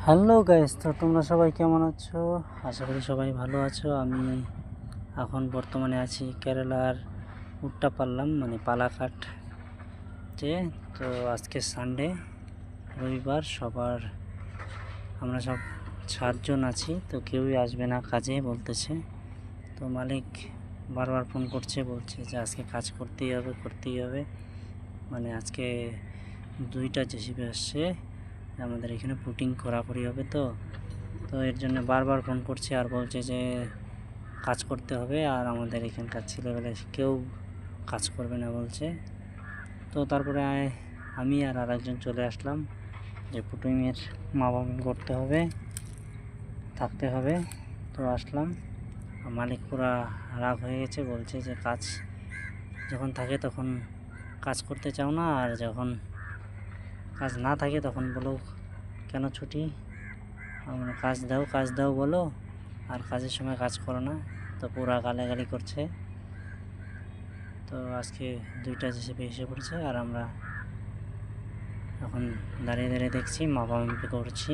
Hello guys, তো তোমরা সবাই কেমন আছো? আশা করি সবাই ভালো আছো। আমি এখন বর্তমানে আছি কেরালার উট্টাপাল্লাম মানে পালাকাটে। তো আজকে সানডে, রবিবার, আমরা সব 7জন আছি। তো কেউই আসবে না কাজে বলতেছে। তো মালিক বারবার ফোন করছে, বলছে যে আজকে কাজ করতেই হবে। মানে আজকে 2টা জেসিবি আসছে, আমাদের এখানে পুটিং করাকরি হবে। তো এর জন্য বারবার ফোন করছে আর বলছে যে কাজ করতে হবে, আর আমাদের এখানকার ছেলেবেলা কেউ কাজ করবে না বলছে। তো তারপরে আমি আর আরেকজন চলে আসলাম যে পুটিংয়ের মাপামাপি করতে হবে, থাকতে হবে। তো আসলাম, মালিক পুরা রাগ হয়ে গেছে, বলছে যে কাজ যখন থাকে তখন কাজ করতে চাও না, আর যখন কাজ না থাকে তখন বলো কেন ছুটি, আমরা কাজ দাও বলো, আর কাজের সময় কাজ করো না। তো পুরা গালাগালি করছে। তো আজকে 2টা জেসিবি এসে পড়েছে আর আমরা এখন দাঁড়িয়ে দেখছি, মাপামাপি করছি।